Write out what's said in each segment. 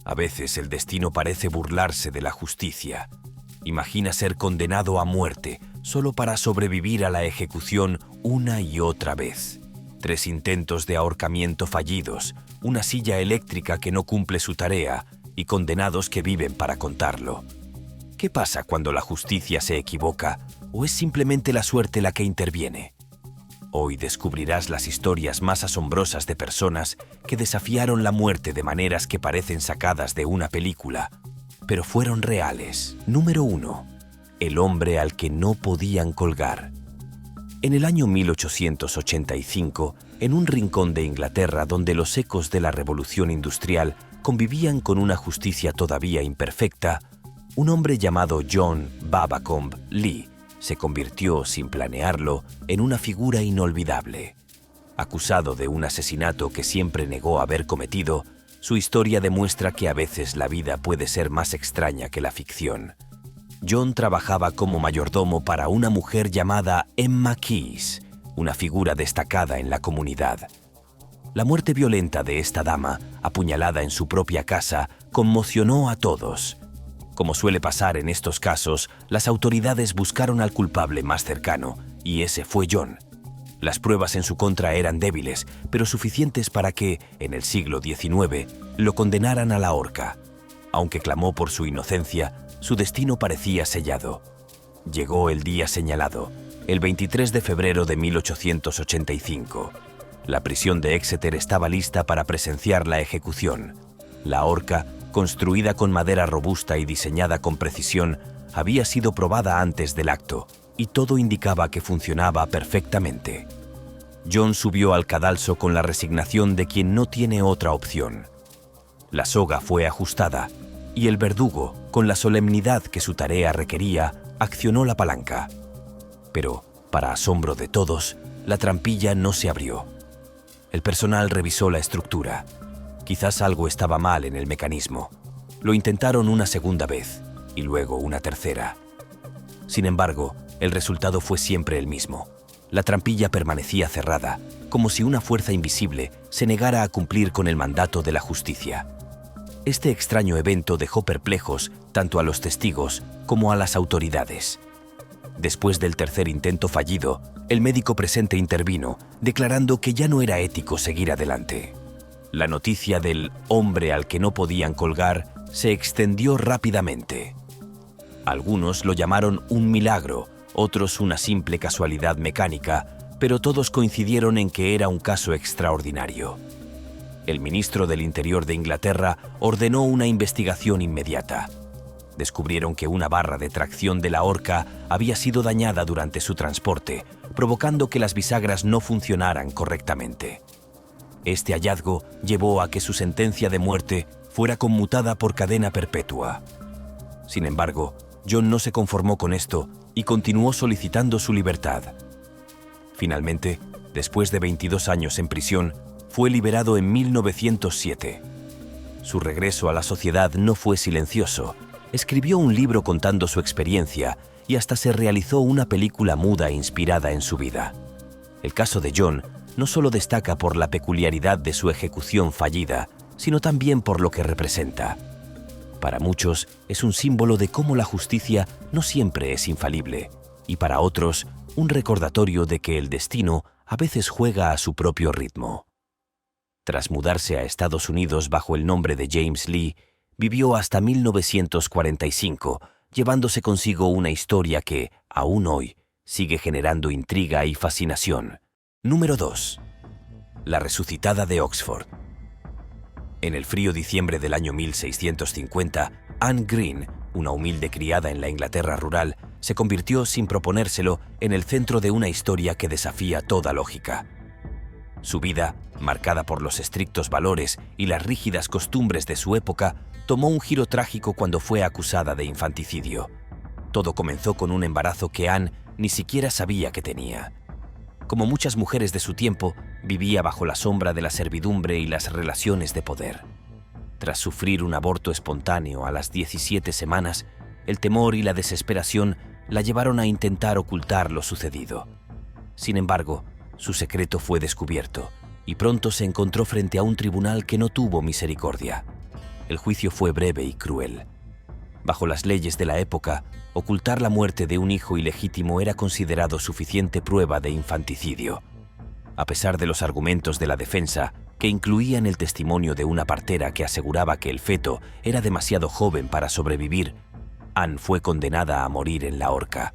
A veces el destino parece burlarse de la justicia. Imagina ser condenado a muerte solo para sobrevivir a la ejecución una y otra vez. 3 intentos de ahorcamiento fallidos, una silla eléctrica que no cumple su tarea y condenados que viven para contarlo. ¿Qué pasa cuando la justicia se equivoca o es simplemente la suerte la que interviene? Hoy descubrirás las historias más asombrosas de personas que desafiaron la muerte de maneras que parecen sacadas de una película, pero fueron reales. Número 1. El hombre al que no podían colgar. En el año 1885, en un rincón de Inglaterra donde los ecos de la Revolución Industrial convivían con una justicia todavía imperfecta, un hombre llamado John Babacombe Lee se convirtió, sin planearlo, en una figura inolvidable. Acusado de un asesinato que siempre negó haber cometido, su historia demuestra que a veces la vida puede ser más extraña que la ficción. John trabajaba como mayordomo para una mujer llamada Emma Keyes, una figura destacada en la comunidad. La muerte violenta de esta dama, apuñalada en su propia casa, conmocionó a todos. Como suele pasar en estos casos, las autoridades buscaron al culpable más cercano, y ese fue John. Las pruebas en su contra eran débiles, pero suficientes para que, en el siglo XIX, lo condenaran a la horca. Aunque clamó por su inocencia, su destino parecía sellado. Llegó el día señalado, el 23 de febrero de 1885. La prisión de Exeter estaba lista para presenciar la ejecución. La horca, construida con madera robusta y diseñada con precisión, había sido probada antes del acto, y todo indicaba que funcionaba perfectamente. John subió al cadalso con la resignación de quien no tiene otra opción. La soga fue ajustada, y el verdugo, con la solemnidad que su tarea requería, accionó la palanca. Pero, para asombro de todos, la trampilla no se abrió. El personal revisó la estructura. Quizás algo estaba mal en el mecanismo. Lo intentaron una segunda vez, y luego una tercera. Sin embargo, el resultado fue siempre el mismo. La trampilla permanecía cerrada, como si una fuerza invisible se negara a cumplir con el mandato de la justicia. Este extraño evento dejó perplejos tanto a los testigos como a las autoridades. Después del tercer intento fallido, el médico presente intervino, declarando que ya no era ético seguir adelante. La noticia del hombre al que no podían colgar se extendió rápidamente. Algunos lo llamaron un milagro, otros una simple casualidad mecánica, pero todos coincidieron en que era un caso extraordinario. El ministro del Interior de Inglaterra ordenó una investigación inmediata. Descubrieron que una barra de tracción de la horca había sido dañada durante su transporte, provocando que las bisagras no funcionaran correctamente. Este hallazgo llevó a que su sentencia de muerte fuera conmutada por cadena perpetua. Sin embargo, John no se conformó con esto y continuó solicitando su libertad. Finalmente, después de 22 años en prisión, fue liberado en 1907. Su regreso a la sociedad no fue silencioso. Escribió un libro contando su experiencia y hasta se realizó una película muda inspirada en su vida. El caso de John no solo destaca por la peculiaridad de su ejecución fallida, sino también por lo que representa. Para muchos es un símbolo de cómo la justicia no siempre es infalible, y para otros un recordatorio de que el destino a veces juega a su propio ritmo. Tras mudarse a Estados Unidos bajo el nombre de James Lee, vivió hasta 1945, llevándose consigo una historia que, aún hoy, sigue generando intriga y fascinación. Número 2. La resucitada de Oxford. En el frío diciembre del año 1650, Anne Green, una humilde criada en la Inglaterra rural, se convirtió, sin proponérselo, en el centro de una historia que desafía toda lógica. Su vida, marcada por los estrictos valores y las rígidas costumbres de su época, tomó un giro trágico cuando fue acusada de infanticidio. Todo comenzó con un embarazo que Anne ni siquiera sabía que tenía. Como muchas mujeres de su tiempo, vivía bajo la sombra de la servidumbre y las relaciones de poder. Tras sufrir un aborto espontáneo a las 17 semanas, el temor y la desesperación la llevaron a intentar ocultar lo sucedido. Sin embargo, su secreto fue descubierto y pronto se encontró frente a un tribunal que no tuvo misericordia. el juicio fue breve y cruel. Bajo las leyes de la época, ocultar la muerte de un hijo ilegítimo era considerado suficiente prueba de infanticidio. A pesar de los argumentos de la defensa, que incluían el testimonio de una partera que aseguraba que el feto era demasiado joven para sobrevivir, Anne fue condenada a morir en la horca.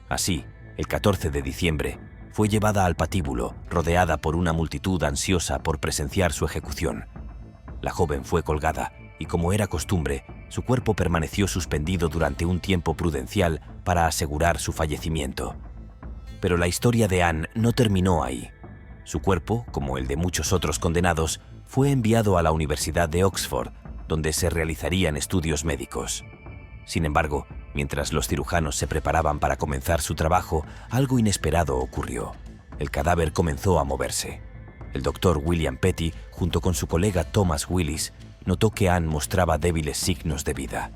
Así, el 14 de diciembre, fue llevada al patíbulo, rodeada por una multitud ansiosa por presenciar su ejecución. La joven fue colgada y, como era costumbre, su cuerpo permaneció suspendido durante un tiempo prudencial para asegurar su fallecimiento. Pero la historia de Anne no terminó ahí. Su cuerpo, como el de muchos otros condenados, fue enviado a la Universidad de Oxford, donde se realizarían estudios médicos. Sin embargo, mientras los cirujanos se preparaban para comenzar su trabajo, algo inesperado ocurrió. El cadáver comenzó a moverse. El doctor William Petty, junto con su colega Thomas Willis, notó que Anne mostraba débiles signos de vida.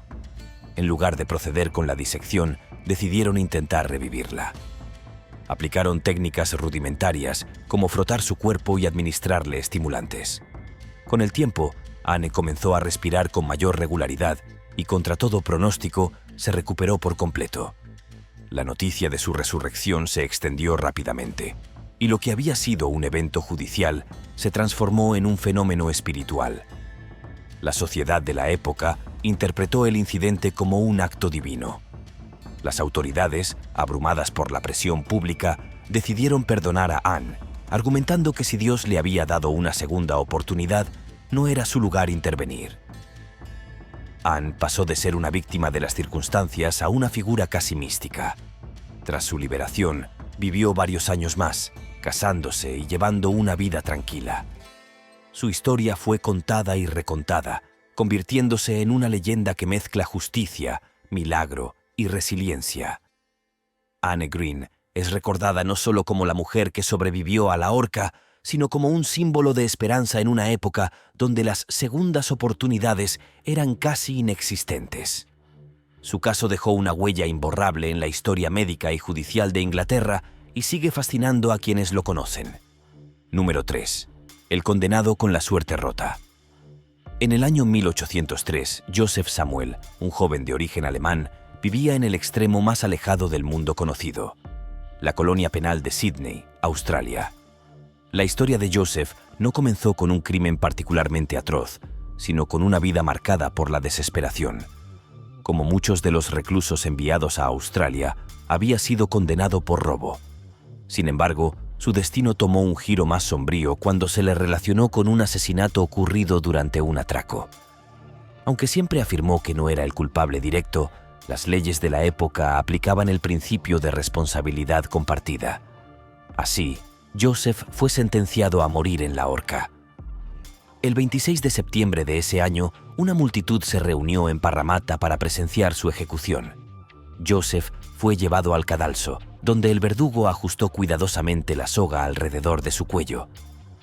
En lugar de proceder con la disección, decidieron intentar revivirla. Aplicaron técnicas rudimentarias, como frotar su cuerpo y administrarle estimulantes. Con el tiempo, Anne comenzó a respirar con mayor regularidad y, contra todo pronóstico, se recuperó por completo. La noticia de su resurrección se extendió rápidamente, y lo que había sido un evento judicial se transformó en un fenómeno espiritual. La sociedad de la época interpretó el incidente como un acto divino. Las autoridades, abrumadas por la presión pública, decidieron perdonar a Anne, argumentando que si Dios le había dado una segunda oportunidad, no era su lugar intervenir. Anne pasó de ser una víctima de las circunstancias a una figura casi mística. Tras su liberación, vivió varios años más, casándose y llevando una vida tranquila. Su historia fue contada y recontada, convirtiéndose en una leyenda que mezcla justicia, milagro y resiliencia. Anne Green es recordada no solo como la mujer que sobrevivió a la horca, sino como un símbolo de esperanza en una época donde las segundas oportunidades eran casi inexistentes. Su caso dejó una huella imborrable en la historia médica y judicial de Inglaterra y sigue fascinando a quienes lo conocen. Número 3. El condenado con la suerte rota. En el año 1803, Joseph Samuel, un joven de origen alemán, vivía en el extremo más alejado del mundo conocido, la colonia penal de Sydney, Australia. La historia de Joseph no comenzó con un crimen particularmente atroz, sino con una vida marcada por la desesperación. Como muchos de los reclusos enviados a Australia, había sido condenado por robo. Sin embargo, su destino tomó un giro más sombrío cuando se le relacionó con un asesinato ocurrido durante un atraco. Aunque siempre afirmó que no era el culpable directo, las leyes de la época aplicaban el principio de responsabilidad compartida. Así, Joseph fue sentenciado a morir en la horca. El 26 de septiembre de ese año, una multitud se reunió en Parramatta para presenciar su ejecución. Joseph fue llevado al cadalso, donde el verdugo ajustó cuidadosamente la soga alrededor de su cuello.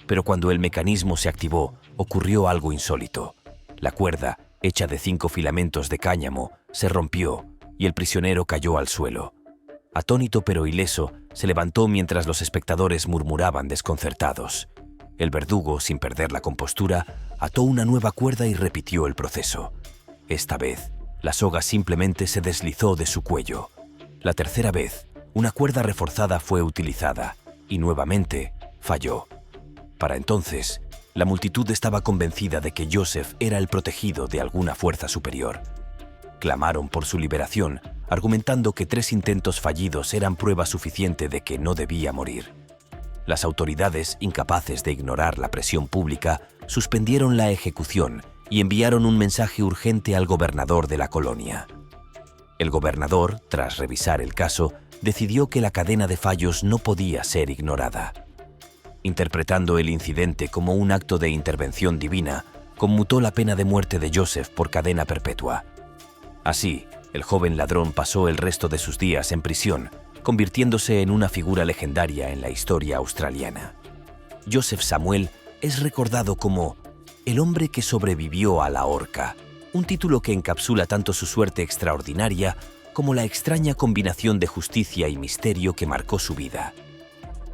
Pero cuando el mecanismo se activó, ocurrió algo insólito. La cuerda, hecha de 5 filamentos de cáñamo, se rompió y el prisionero cayó al suelo. Atónito pero ileso, se levantó mientras los espectadores murmuraban desconcertados. El verdugo, sin perder la compostura, ató una nueva cuerda y repitió el proceso. Esta vez, la soga simplemente se deslizó de su cuello. La tercera vez, una cuerda reforzada fue utilizada y nuevamente falló. Para entonces, la multitud estaba convencida de que Joseph era el protegido de alguna fuerza superior. Clamaron por su liberación, argumentando que 3 intentos fallidos eran prueba suficiente de que no debía morir. Las autoridades, incapaces de ignorar la presión pública, suspendieron la ejecución y enviaron un mensaje urgente al gobernador de la colonia. El gobernador, tras revisar el caso, decidió que la cadena de fallos no podía ser ignorada. Interpretando el incidente como un acto de intervención divina, conmutó la pena de muerte de Joseph por cadena perpetua. Así, el joven ladrón pasó el resto de sus días en prisión, convirtiéndose en una figura legendaria en la historia australiana. Joseph Samuel es recordado como el hombre que sobrevivió a la horca, un título que encapsula tanto su suerte extraordinaria como la extraña combinación de justicia y misterio que marcó su vida.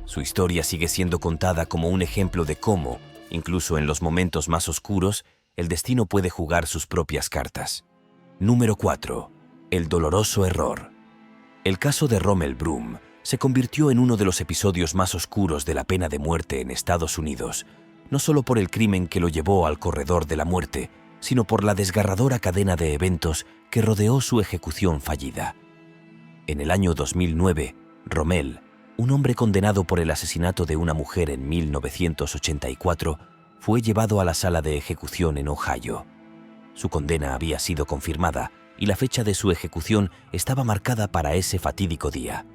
Su historia sigue siendo contada como un ejemplo de cómo, incluso en los momentos más oscuros, el destino puede jugar sus propias cartas. Número 4. El doloroso error. El caso de Rommel Broom se convirtió en uno de los episodios más oscuros de la pena de muerte en Estados Unidos, no solo por el crimen que lo llevó al corredor de la muerte, sino por la desgarradora cadena de eventos que rodeó su ejecución fallida. En el año 2009, Rommel, un hombre condenado por el asesinato de una mujer en 1984, fue llevado a la sala de ejecución en Ohio. Su condena había sido confirmada y la fecha de su ejecución estaba marcada para ese fatídico día.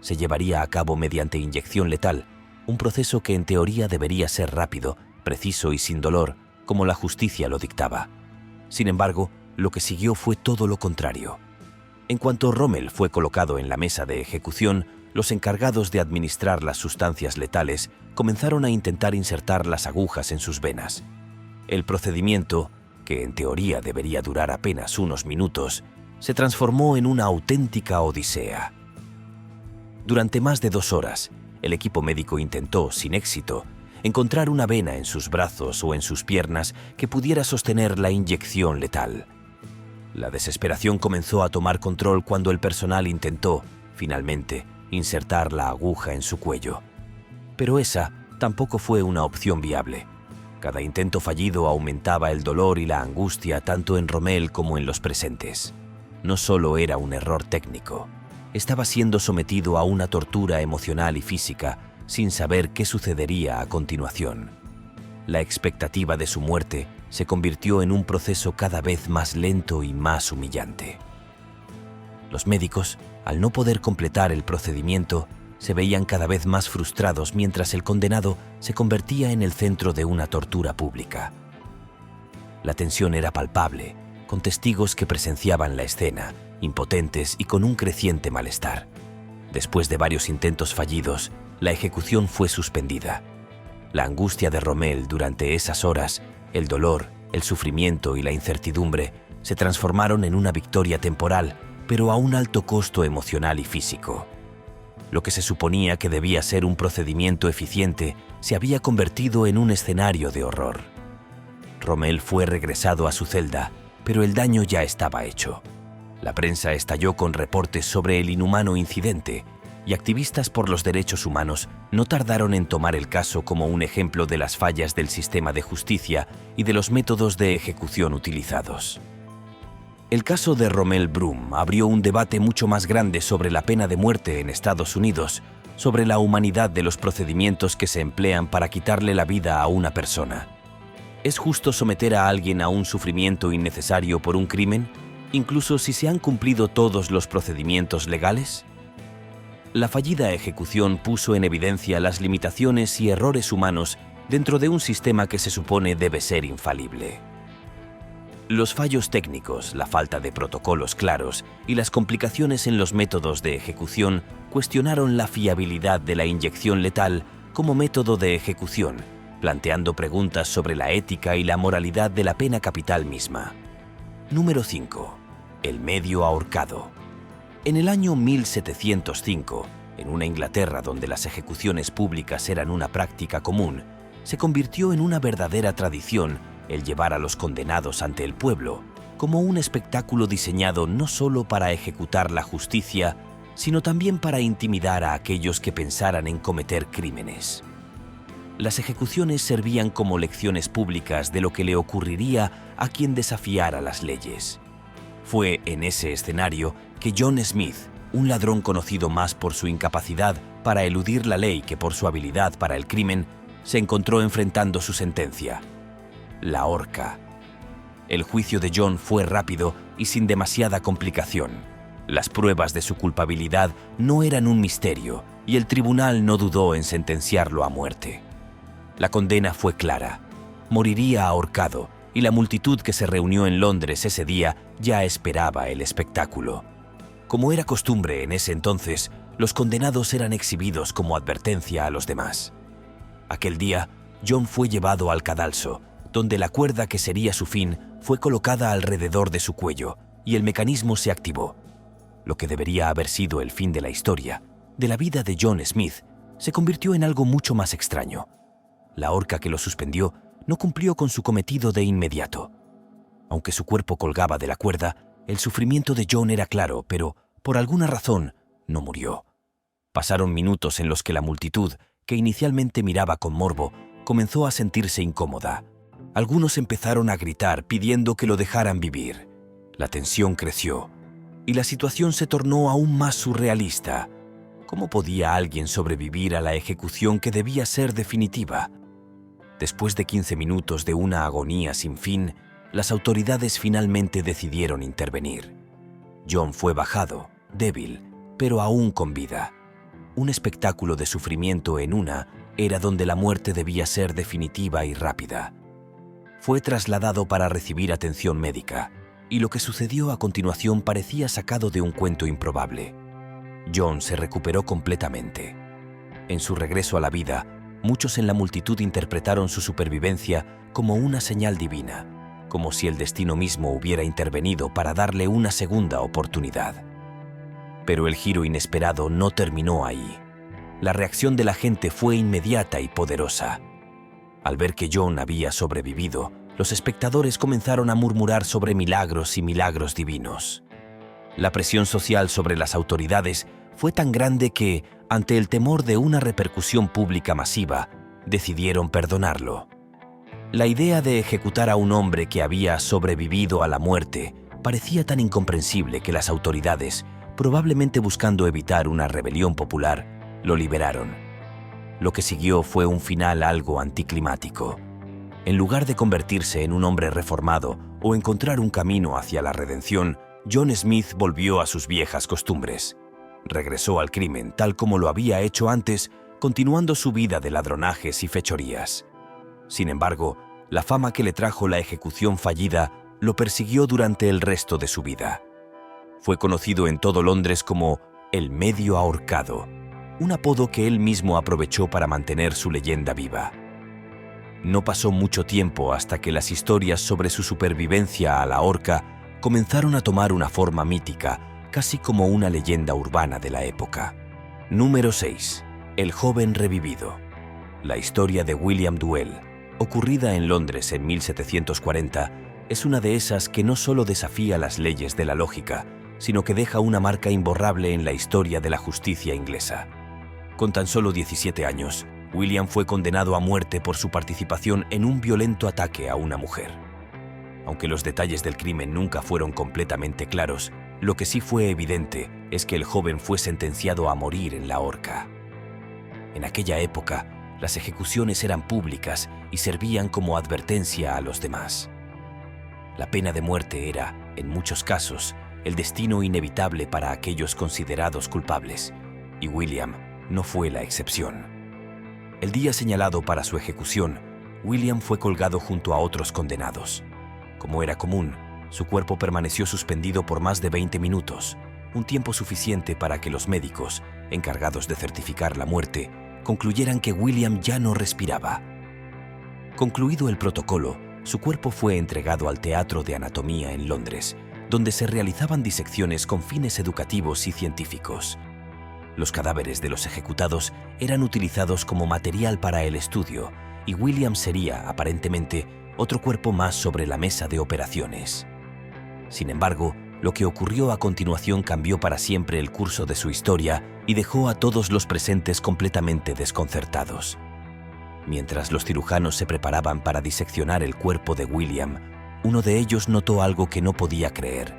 Se llevaría a cabo mediante inyección letal, un proceso que en teoría debería ser rápido, preciso y sin dolor, como la justicia lo dictaba. Sin embargo, lo que siguió fue todo lo contrario. En cuanto Rommel fue colocado en la mesa de ejecución, los encargados de administrar las sustancias letales comenzaron a intentar insertar las agujas en sus venas. El procedimiento, que en teoría debería durar apenas unos minutos, se transformó en una auténtica odisea. Durante más de 2 horas, el equipo médico intentó, sin éxito, encontrar una vena en sus brazos o en sus piernas que pudiera sostener la inyección letal. La desesperación comenzó a tomar control cuando el personal intentó, finalmente, insertar la aguja en su cuello. Pero esa tampoco fue una opción viable. Cada intento fallido aumentaba el dolor y la angustia tanto en Rommel como en los presentes. No solo era un error técnico, estaba siendo sometido a una tortura emocional y física sin saber qué sucedería a continuación. La expectativa de su muerte se convirtió en un proceso cada vez más lento y más humillante. Los médicos, al no poder completar el procedimiento, se veían cada vez más frustrados mientras el condenado se convertía en el centro de una tortura pública. La tensión era palpable, con testigos que presenciaban la escena, impotentes y con un creciente malestar. Después de varios intentos fallidos, la ejecución fue suspendida. La angustia de Rommel durante esas horas, el dolor, el sufrimiento y la incertidumbre se transformaron en una victoria temporal, pero a un alto costo emocional y físico. Lo que se suponía que debía ser un procedimiento eficiente se había convertido en un escenario de horror. Rommel fue regresado a su celda, pero el daño ya estaba hecho. La prensa estalló con reportes sobre el inhumano incidente, y activistas por los derechos humanos no tardaron en tomar el caso como un ejemplo de las fallas del sistema de justicia y de los métodos de ejecución utilizados. El caso de Rommel Broom abrió un debate mucho más grande sobre la pena de muerte en Estados Unidos, sobre la humanidad de los procedimientos que se emplean para quitarle la vida a una persona. ¿Es justo someter a alguien a un sufrimiento innecesario por un crimen, incluso si se han cumplido todos los procedimientos legales? La fallida ejecución puso en evidencia las limitaciones y errores humanos dentro de un sistema que se supone debe ser infalible. Los fallos técnicos, la falta de protocolos claros y las complicaciones en los métodos de ejecución cuestionaron la fiabilidad de la inyección letal como método de ejecución, planteando preguntas sobre la ética y la moralidad de la pena capital misma. Número 5. El medio ahorcado. En el año 1705, en una Inglaterra donde las ejecuciones públicas eran una práctica común, se convirtió en una verdadera tradición el llevar a los condenados ante el pueblo, como un espectáculo diseñado no solo para ejecutar la justicia, sino también para intimidar a aquellos que pensaran en cometer crímenes. Las ejecuciones servían como lecciones públicas de lo que le ocurriría a quien desafiara las leyes. Fue en ese escenario que John Smith, un ladrón conocido más por su incapacidad para eludir la ley que por su habilidad para el crimen, se encontró enfrentando su sentencia: la horca. El juicio de John fue rápido y sin demasiada complicación. Las pruebas de su culpabilidad no eran un misterio y el tribunal no dudó en sentenciarlo a muerte. La condena fue clara: moriría ahorcado, y la multitud que se reunió en Londres ese día ya esperaba el espectáculo. Como era costumbre en ese entonces, los condenados eran exhibidos como advertencia a los demás. Aquel día, John fue llevado al cadalso, donde la cuerda que sería su fin fue colocada alrededor de su cuello y el mecanismo se activó. Lo que debería haber sido el fin de la historia, de la vida de John Smith, se convirtió en algo mucho más extraño. La horca que lo suspendió no cumplió con su cometido de inmediato. Aunque su cuerpo colgaba de la cuerda, el sufrimiento de John era claro, pero, por alguna razón, no murió. Pasaron minutos en los que la multitud, que inicialmente miraba con morbo, comenzó a sentirse incómoda. Algunos empezaron a gritar pidiendo que lo dejaran vivir. La tensión creció, y la situación se tornó aún más surrealista. ¿Cómo podía alguien sobrevivir a la ejecución que debía ser definitiva? Después de 15 minutos de una agonía sin fin, las autoridades finalmente decidieron intervenir. John fue bajado, débil, pero aún con vida. Un espectáculo de sufrimiento en una era donde la muerte debía ser definitiva y rápida. Fue trasladado para recibir atención médica, y lo que sucedió a continuación parecía sacado de un cuento improbable. John se recuperó completamente. En su regreso a la vida, muchos en la multitud interpretaron su supervivencia como una señal divina, como si el destino mismo hubiera intervenido para darle una segunda oportunidad. Pero el giro inesperado no terminó ahí. La reacción de la gente fue inmediata y poderosa. Al ver que John había sobrevivido, los espectadores comenzaron a murmurar sobre milagros y milagros divinos. La presión social sobre las autoridades fue tan grande que, ante el temor de una repercusión pública masiva, decidieron perdonarlo. La idea de ejecutar a un hombre que había sobrevivido a la muerte parecía tan incomprensible que las autoridades, probablemente buscando evitar una rebelión popular, lo liberaron. Lo que siguió fue un final algo anticlimático. En lugar de convertirse en un hombre reformado o encontrar un camino hacia la redención, John Smith volvió a sus viejas costumbres. Regresó al crimen tal como lo había hecho antes, continuando su vida de ladronajes y fechorías. Sin embargo, la fama que le trajo la ejecución fallida lo persiguió durante el resto de su vida. Fue conocido en todo Londres como el medio ahorcado, un apodo que él mismo aprovechó para mantener su leyenda viva. No pasó mucho tiempo hasta que las historias sobre su supervivencia a la horca comenzaron a tomar una forma mítica, casi como una leyenda urbana de la época. Número 6. El joven revivido. La historia de William Duell, ocurrida en Londres en 1740, es una de esas que no solo desafía las leyes de la lógica, sino que deja una marca imborrable en la historia de la justicia inglesa. Con tan solo 17 años, William fue condenado a muerte por su participación en un violento ataque a una mujer. Aunque los detalles del crimen nunca fueron completamente claros, lo que sí fue evidente es que el joven fue sentenciado a morir en la horca. En aquella época, las ejecuciones eran públicas y servían como advertencia a los demás. La pena de muerte era, en muchos casos, el destino inevitable para aquellos considerados culpables, y William no fue la excepción. El día señalado para su ejecución, William fue colgado junto a otros condenados. Como era común, su cuerpo permaneció suspendido por más de 20 minutos, un tiempo suficiente para que los médicos, encargados de certificar la muerte, concluyeran que William ya no respiraba. Concluido el protocolo, su cuerpo fue entregado al Teatro de Anatomía en Londres, donde se realizaban disecciones con fines educativos y científicos. Los cadáveres de los ejecutados eran utilizados como material para el estudio, y William sería, aparentemente, otro cuerpo más sobre la mesa de operaciones. Sin embargo, lo que ocurrió a continuación cambió para siempre el curso de su historia y dejó a todos los presentes completamente desconcertados. Mientras los cirujanos se preparaban para diseccionar el cuerpo de William, uno de ellos notó algo que no podía creer.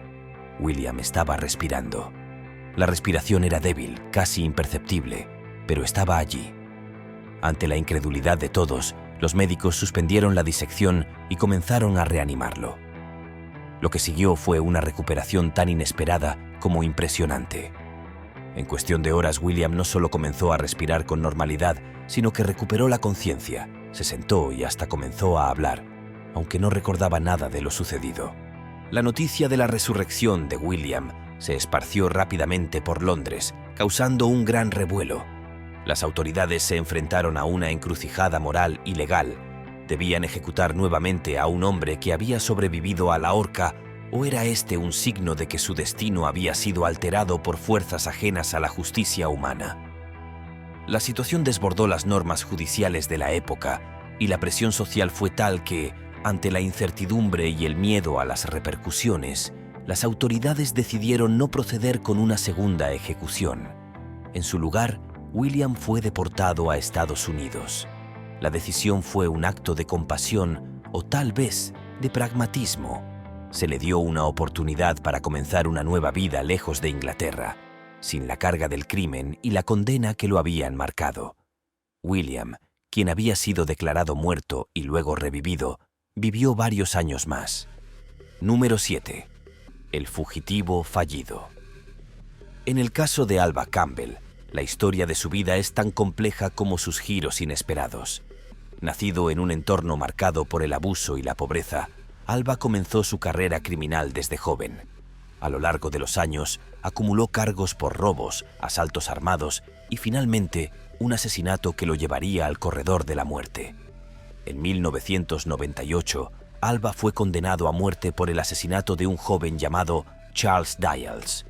William estaba respirando. La respiración era débil, casi imperceptible, pero estaba allí. Ante la incredulidad de todos, los médicos suspendieron la disección y comenzaron a reanimarlo. Lo que siguió fue una recuperación tan inesperada como impresionante. En cuestión de horas, William no solo comenzó a respirar con normalidad, sino que recuperó la conciencia, se sentó y hasta comenzó a hablar, aunque no recordaba nada de lo sucedido. La noticia de la resurrección de William se esparció rápidamente por Londres, causando un gran revuelo. Las autoridades se enfrentaron a una encrucijada moral y legal. ¿Debían ejecutar nuevamente a un hombre que había sobrevivido a la horca, o era este un signo de que su destino había sido alterado por fuerzas ajenas a la justicia humana? La situación desbordó las normas judiciales de la época, y la presión social fue tal que, ante la incertidumbre y el miedo a las repercusiones, las autoridades decidieron no proceder con una segunda ejecución. En su lugar, William fue deportado a Estados Unidos. La decisión fue un acto de compasión o tal vez de pragmatismo. Se le dio una oportunidad para comenzar una nueva vida lejos de Inglaterra, sin la carga del crimen y la condena que lo habían marcado. William, quien había sido declarado muerto y luego revivido, vivió varios años más. Número 7. El fugitivo fallido. En el caso de Alva Campbell, la historia de su vida es tan compleja como sus giros inesperados. Nacido en un entorno marcado por el abuso y la pobreza, Alva comenzó su carrera criminal desde joven. A lo largo de los años, acumuló cargos por robos, asaltos armados y finalmente un asesinato que lo llevaría al corredor de la muerte. En 1998, Alva fue condenado a muerte por el asesinato de un joven llamado Charles Dials.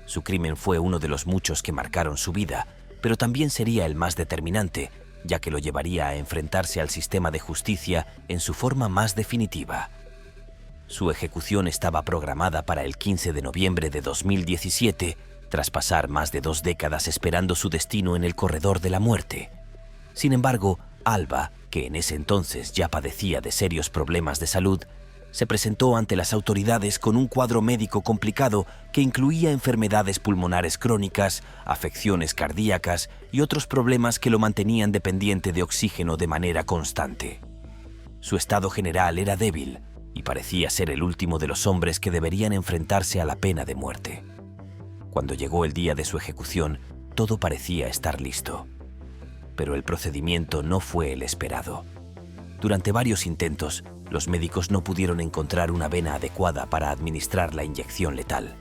Su crimen fue uno de los muchos que marcaron su vida, pero también sería el más determinante, ya que lo llevaría a enfrentarse al sistema de justicia en su forma más definitiva. Su ejecución estaba programada para el 15 de noviembre de 2017, tras pasar más de 2 décadas esperando su destino en el corredor de la muerte. Sin embargo, Alva, que en ese entonces ya padecía de serios problemas de salud, se presentó ante las autoridades con un cuadro médico complicado que incluía enfermedades pulmonares crónicas, afecciones cardíacas y otros problemas que lo mantenían dependiente de oxígeno de manera constante. Su estado general era débil y parecía ser el último de los hombres que deberían enfrentarse a la pena de muerte. Cuando llegó el día de su ejecución, todo parecía estar listo. Pero el procedimiento no fue el esperado. Durante varios intentos, los médicos no pudieron encontrar una vena adecuada para administrar la inyección letal.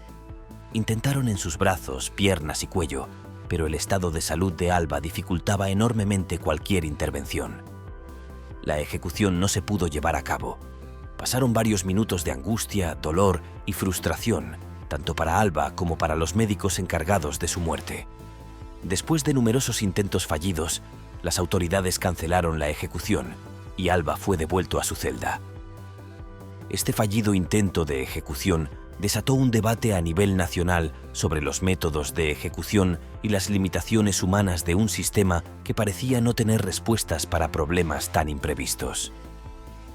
Intentaron en sus brazos, piernas y cuello, pero el estado de salud de Alva dificultaba enormemente cualquier intervención. La ejecución no se pudo llevar a cabo. Pasaron varios minutos de angustia, dolor y frustración, tanto para Alva como para los médicos encargados de su muerte. Después de numerosos intentos fallidos, las autoridades cancelaron la ejecución y Alva fue devuelto a su celda. Este fallido intento de ejecución desató un debate a nivel nacional sobre los métodos de ejecución y las limitaciones humanas de un sistema que parecía no tener respuestas para problemas tan imprevistos.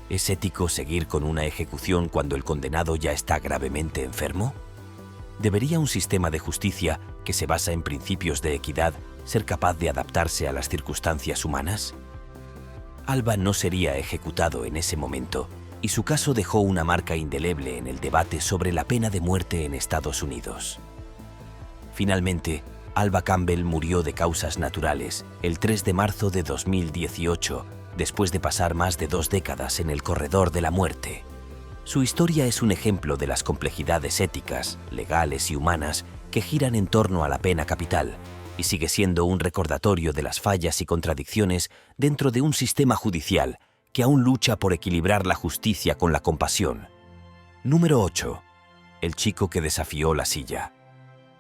¿Es ético seguir con una ejecución cuando el condenado ya está gravemente enfermo? ¿Debería un sistema de justicia que se basa en principios de equidad ser capaz de adaptarse a las circunstancias humanas? Alva no sería ejecutado en ese momento, y su caso dejó una marca indeleble en el debate sobre la pena de muerte en Estados Unidos. Finalmente, Alva Campbell murió de causas naturales el 3 de marzo de 2018, después de pasar más de 2 décadas en el corredor de la muerte. Su historia es un ejemplo de las complejidades éticas, legales y humanas que giran en torno a la pena capital, y sigue siendo un recordatorio de las fallas y contradicciones dentro de un sistema judicial que aún lucha por equilibrar la justicia con la compasión. Número 8. El chico que desafió la silla.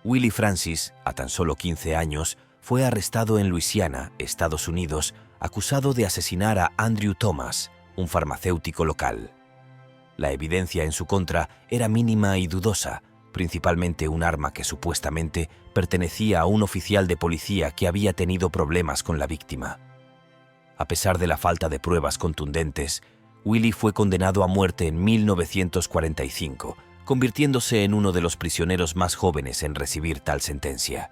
Willie Francis, a tan solo 15 años, fue arrestado en Luisiana, Estados Unidos, acusado de asesinar a Andrew Thomas, un farmacéutico local. La evidencia en su contra era mínima y dudosa, principalmente un arma que supuestamente pertenecía a un oficial de policía que había tenido problemas con la víctima. A pesar de la falta de pruebas contundentes, Willie fue condenado a muerte en 1945, convirtiéndose en uno de los prisioneros más jóvenes en recibir tal sentencia.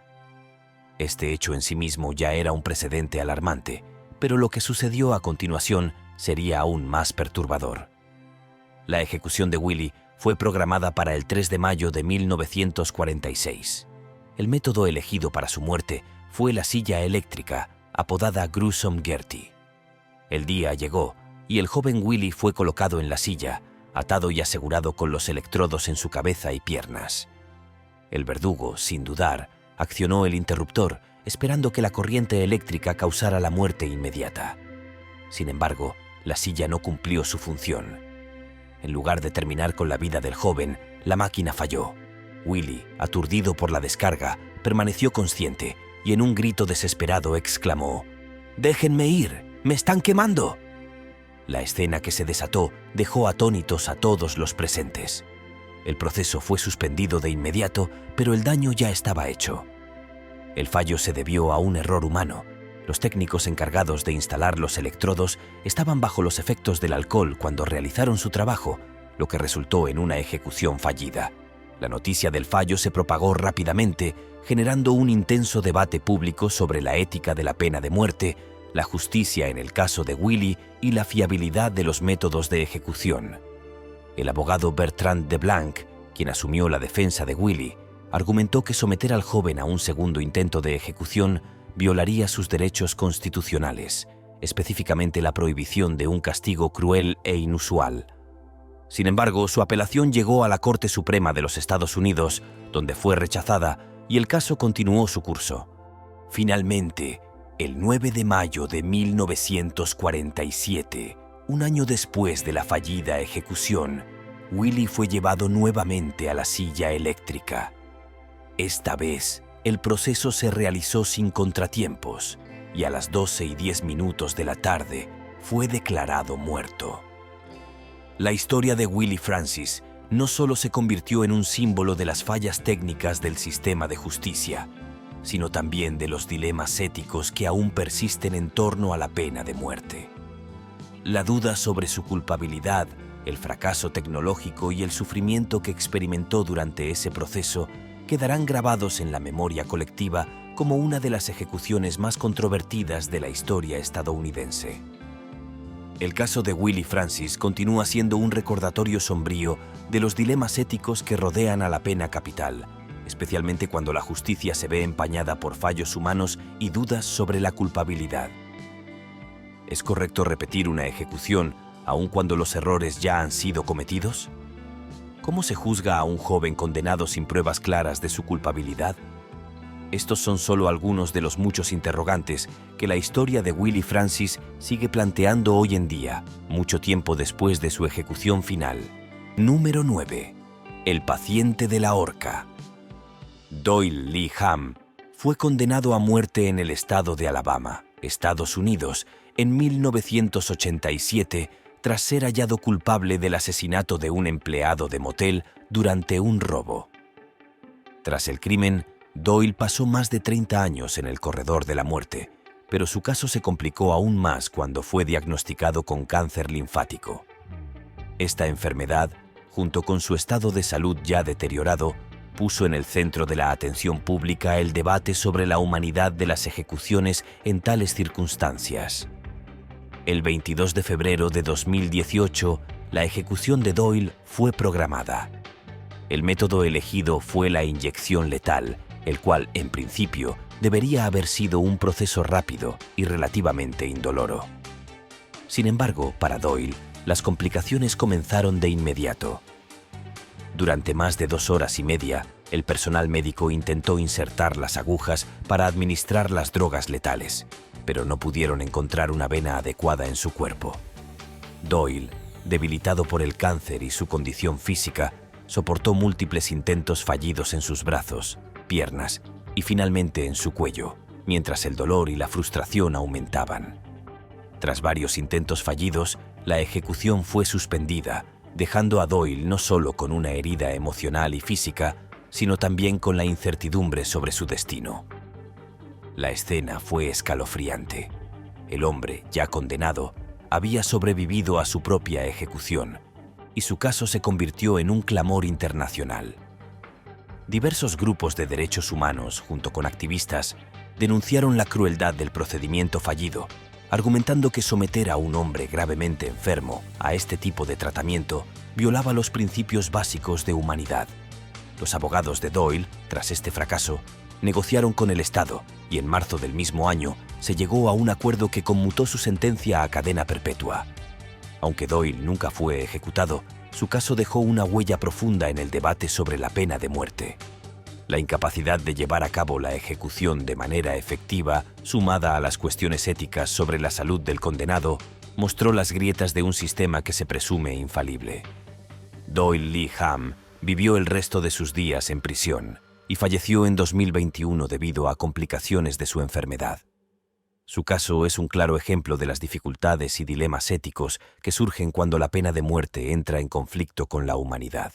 Este hecho en sí mismo ya era un precedente alarmante, pero lo que sucedió a continuación sería aún más perturbador. La ejecución de Willie fue programada para el 3 de mayo de 1946. El método elegido para su muerte fue la silla eléctrica, apodada Gruesome Gertie. El día llegó y el joven Willie fue colocado en la silla, atado y asegurado con los electrodos en su cabeza y piernas. El verdugo, sin dudar, accionó el interruptor, esperando que la corriente eléctrica causara la muerte inmediata. Sin embargo, la silla no cumplió su función. En lugar de terminar con la vida del joven, la máquina falló. Willie, aturdido por la descarga, permaneció consciente y en un grito desesperado exclamó: «¡Déjenme ir! ¡Me están quemando!». La escena que se desató dejó atónitos a todos los presentes. El proceso fue suspendido de inmediato, pero el daño ya estaba hecho. El fallo se debió a un error humano. Los técnicos encargados de instalar los electrodos estaban bajo los efectos del alcohol cuando realizaron su trabajo, lo que resultó en una ejecución fallida. La noticia del fallo se propagó rápidamente, generando un intenso debate público sobre la ética de la pena de muerte, la justicia en el caso de Willy y la fiabilidad de los métodos de ejecución. El abogado Bertrand de Blanc, quien asumió la defensa de Willy, argumentó que someter al joven a un segundo intento de ejecución violaría sus derechos constitucionales, específicamente la prohibición de un castigo cruel e inusual. Sin embargo, su apelación llegó a la Corte Suprema de los Estados Unidos, donde fue rechazada, y el caso continuó su curso. Finalmente, el 9 de mayo de 1947, un año después de la fallida ejecución, Willy fue llevado nuevamente a la silla eléctrica. Esta vez, el proceso se realizó sin contratiempos y a las 12:10 de la tarde fue declarado muerto. La historia de Willy Francis no solo se convirtió en un símbolo de las fallas técnicas del sistema de justicia, sino también de los dilemas éticos que aún persisten en torno a la pena de muerte. La duda sobre su culpabilidad, el fracaso tecnológico y el sufrimiento que experimentó durante ese proceso quedarán grabados en la memoria colectiva como una de las ejecuciones más controvertidas de la historia estadounidense. El caso de Willy Francis continúa siendo un recordatorio sombrío de los dilemas éticos que rodean a la pena capital, especialmente cuando la justicia se ve empañada por fallos humanos y dudas sobre la culpabilidad. ¿Es correcto repetir una ejecución aun cuando los errores ya han sido cometidos? ¿Cómo se juzga a un joven condenado sin pruebas claras de su culpabilidad? Estos son solo algunos de los muchos interrogantes que la historia de Willy Francis sigue planteando hoy en día, mucho tiempo después de su ejecución final. Número 9. El paciente de la horca. Doyle Lee Hamm fue condenado a muerte en el estado de Alabama, Estados Unidos, en 1987 tras ser hallado culpable del asesinato de un empleado de motel durante un robo. Tras el crimen, Doyle pasó más de 30 años en el corredor de la muerte, pero su caso se complicó aún más cuando fue diagnosticado con cáncer linfático. Esta enfermedad, junto con su estado de salud ya deteriorado, puso en el centro de la atención pública el debate sobre la humanidad de las ejecuciones en tales circunstancias. El 22 de febrero de 2018, la ejecución de Doyle fue programada. El método elegido fue la inyección letal, el cual, en principio, debería haber sido un proceso rápido y relativamente indoloro. Sin embargo, para Doyle, las complicaciones comenzaron de inmediato. Durante más de 2 horas y media, el personal médico intentó insertar las agujas para administrar las drogas letales, pero no pudieron encontrar una vena adecuada en su cuerpo. Doyle, debilitado por el cáncer y su condición física, soportó múltiples intentos fallidos en sus brazos, piernas y finalmente en su cuello, mientras el dolor y la frustración aumentaban. Tras varios intentos fallidos, la ejecución fue suspendida, dejando a Doyle no solo con una herida emocional y física, sino también con la incertidumbre sobre su destino. La escena fue escalofriante. El hombre, ya condenado, había sobrevivido a su propia ejecución, y su caso se convirtió en un clamor internacional. Diversos grupos de derechos humanos, junto con activistas, denunciaron la crueldad del procedimiento fallido, argumentando que someter a un hombre gravemente enfermo a este tipo de tratamiento violaba los principios básicos de humanidad. Los abogados de Doyle, tras este fracaso, negociaron con el Estado y en marzo del mismo año se llegó a un acuerdo que conmutó su sentencia a cadena perpetua. Aunque Doyle nunca fue ejecutado, su caso dejó una huella profunda en el debate sobre la pena de muerte. La incapacidad de llevar a cabo la ejecución de manera efectiva, sumada a las cuestiones éticas sobre la salud del condenado, mostró las grietas de un sistema que se presume infalible. Doyle Lee Hamm vivió el resto de sus días en prisión y falleció en 2021 debido a complicaciones de su enfermedad. Su caso es un claro ejemplo de las dificultades y dilemas éticos que surgen cuando la pena de muerte entra en conflicto con la humanidad.